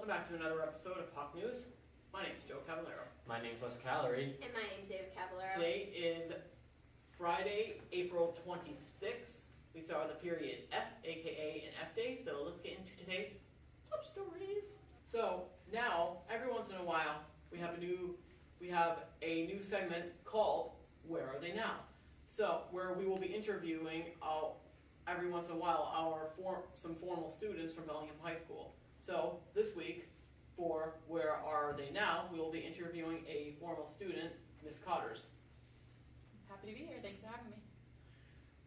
welcome back to another episode of Hawk News. My name is Joe Cavallero. My name's Wes Callery. And my name's David Caballero. Today is Friday, April 26th. We saw the period F, aka an F day, so let's get into today's top stories. So now, every once in a while, we have a new segment called Where Are They Now? So, where we will be interviewing every once in a while some formal students from Bellingham High School. So, this week, for Where Are They Now, we will be interviewing a formal student, Miss Cotters. Happy to be here. Thank you for having me.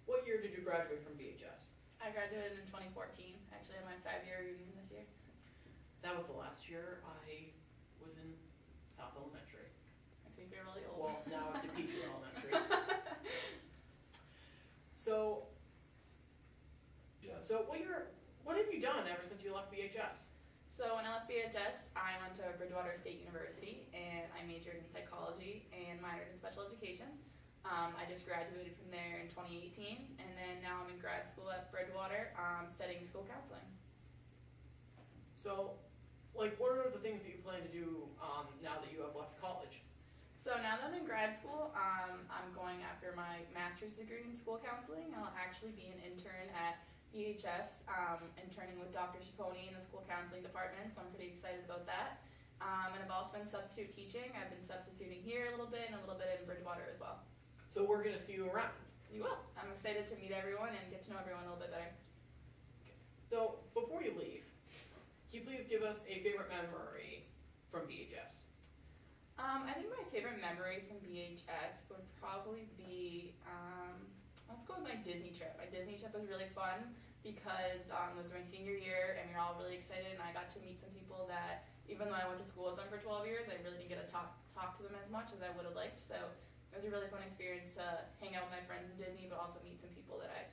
What year did you graduate from BHS? I graduated in 2014. Actually, I had my 5-year reunion this year. That was the last year I was in South Elementary. Makes me feel really old. Well, now at DePetrie Elementary. So what have you done ever since you left BHS? So when I left BHS, I went to Bridgewater State University, and I majored in psychology and minored in special education. I just graduated from there in 2018, and then now I'm in grad school at Bridgewater studying school counseling. So, what are the things that you plan to do now that you have left college? So now that I'm in grad school, I'm going after my master's degree in school counseling. I'll actually be an intern at BHS, interning with Dr. Chaponi in the school counseling department, so I'm pretty excited about that. And I've also been substitute teaching. I've been substituting here a little bit and a little bit in Bridgewater as well. So we're going to see you around. You will. I'm excited to meet everyone and get to know everyone a little bit better. So before you leave, can you please give us a favorite memory from BHS? I think my favorite memory from BHS would probably be, I'll go with my Disney trip. My Disney trip was really fun because it was my senior year and we were all really excited, and I got to meet some people that, even though I went to school with them for 12 years, I really didn't get to talk to them as much as I would have liked. So it was a really fun experience to hang out with my friends in Disney, but also meet some people that I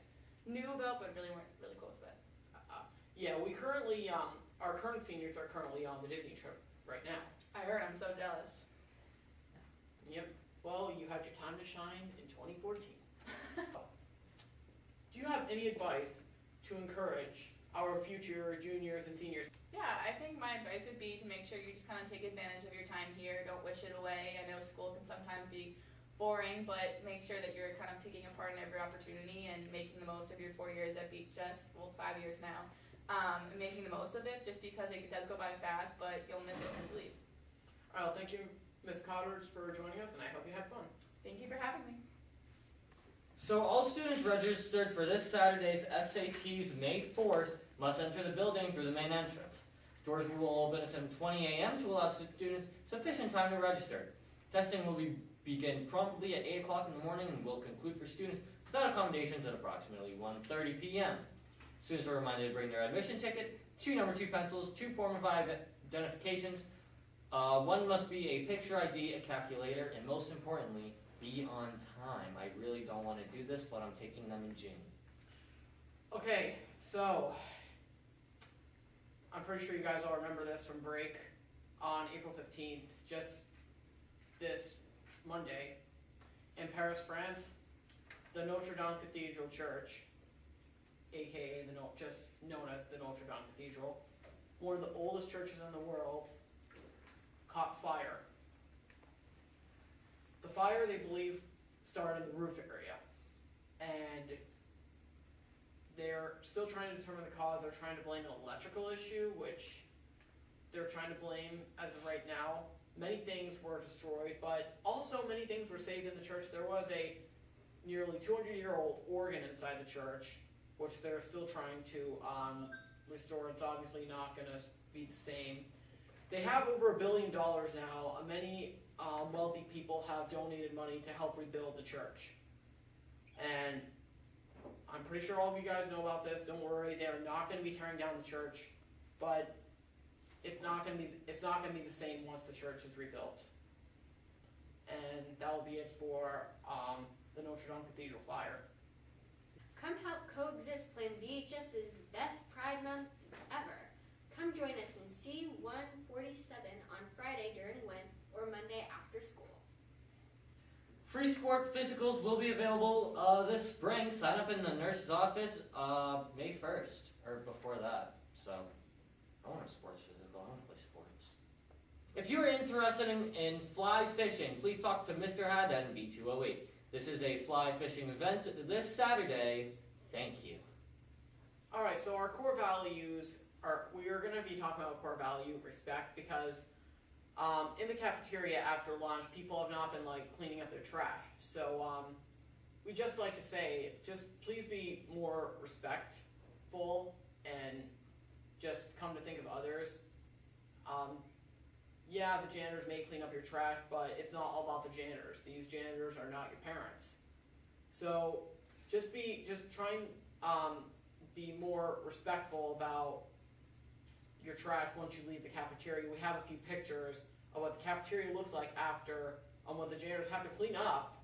knew about but really weren't really close with. Yeah, we currently, our current seniors are currently on the Disney trip right now. I heard. I'm so jealous. Yep. Well, you had your time to shine in 2014. Do you have any advice to encourage our future juniors and seniors? Yeah, I think my advice would be to make sure you just kind of take advantage of your time here. Don't wish it away. I know school can sometimes be boring, but make sure that you're kind of taking a part in every opportunity and making the most of your 4 years at BHS, well, 5 years now, and making the most of it, just because it does go by fast, but you'll miss it when you leave. All right, well, thank you, Ms. Cotters, for joining us, and I hope you had fun. Thank you for having me. So all students registered for this Saturday's SATs May 4th must enter the building through the main entrance. Doors will open at 7:20 a.m. to allow students sufficient time to register. Testing will begin promptly at 8 o'clock in the morning and will conclude for students without accommodations at approximately 1:30 p.m. Students are reminded to bring their admission ticket, 2 number 2 pencils, 2 form of identifications. One must be a picture ID, a calculator, and most importantly, be on time. I really don't want to do this, but I'm taking them in June. Okay, so I'm pretty sure you guys all remember this from break. On April 15th, just this Monday, in Paris, France, the Notre Dame Cathedral Church, aka just known as the Notre Dame Cathedral, one of the oldest churches in the world, caught fire. The fire, they believe, started in the roof area, and they're still trying to determine the cause. They're trying to blame an electrical issue, which they're trying to blame as of right now. Many things were destroyed, but also many things were saved in the church. There was a nearly 200-year-old organ inside the church, which they're still trying to restore. It's obviously not going to be the same. They have over $1 billion now. Many wealthy people have donated money to help rebuild the church. And I'm pretty sure all of you guys know about this. Don't worry, they're not going to be tearing down the church, but it's not going to be the same once the church is rebuilt. And that will be it for the Notre Dame Cathedral fire. Come help coexist plan BHS's best Pride Month ever. Come join us in C147 on Friday during Lent or Monday after school. Free sport physicals will be available this spring. Sign up in the nurse's office May 1st, or before that. So, I want a sports physical. I want to play If you're interested in fly fishing, please talk to Mr. Haddad in B208. This is a fly fishing event this Saturday. Thank you. Alright, so our core values are, we are going to be talking about core value, respect, because in the cafeteria after lunch, people have not been cleaning up their trash. So we just like to say, just please be more respectful and just come to think of others. Yeah, the janitors may clean up your trash, but it's not all about the janitors. These janitors are not your parents. So just try and be more respectful about your trash once you leave the cafeteria. We have a few pictures of what the cafeteria looks like after, what the janitors have to clean up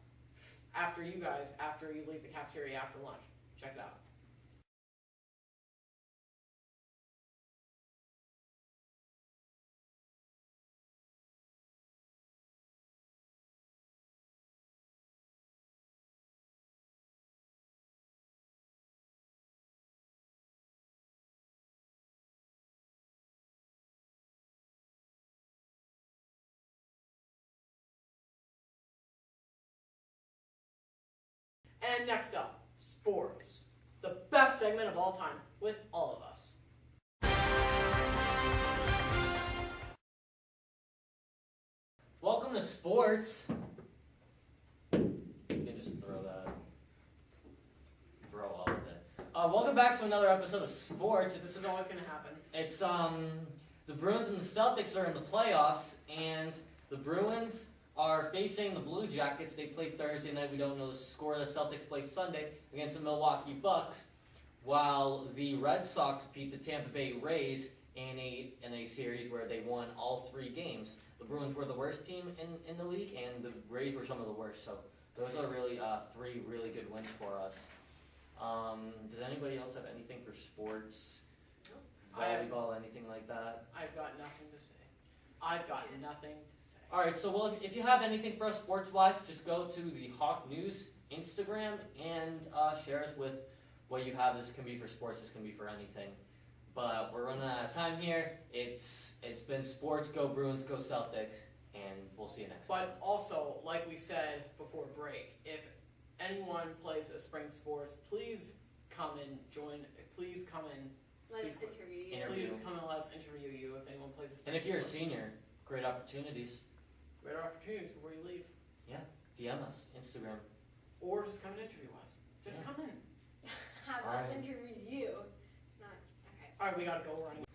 after you leave the cafeteria after lunch. Check it out. And next up, sports. The best segment of all time with all of us. Welcome to sports. You can just throw all of it. Welcome back to another episode of sports. This is always going to happen. It's the Bruins and the Celtics are in the playoffs, and the Bruins are facing the Blue Jackets. They played Thursday night. We don't know the score. The Celtics play Sunday against the Milwaukee Bucks, while the Red Sox beat the Tampa Bay Rays in a series where they won all 3 games. The Bruins were the worst team in the league, and the Rays were some of the worst. So those are really 3 really good wins for us. Does anybody else have anything for sports? Volleyball, anything like that? I've got nothing to say. I've got nothing to say. Alright, so if you have anything for us sports-wise, just go to the Hawk News Instagram and share us with what you have. This can be for sports, this can be for anything. But we're running out of time here. It's been sports. Go Bruins, go Celtics, and we'll see you next time. But also, like we said before break, if anyone plays a spring sports, please come and join. Please come and Let us speak with- interview you. Interview. Please come and let us interview you if anyone plays a spring And if you're a sports. senior, great opportunities. Great opportunities before you leave. DM us, Instagram. Or just come and interview us. Just Yeah. come in. Have us Alright. interview you. Not, okay. Alright, we gotta go running.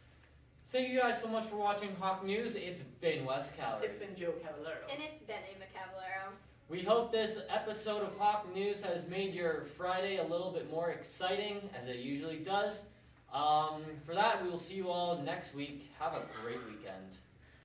Thank you guys so much for watching Hawk News. It's been Wes Calorie. It's been Joe Cavallero. And it's been Ava Cavallero. We hope this episode of Hawk News has made your Friday a little bit more exciting, as it usually does. For that, we will see you all next week. Have a great weekend.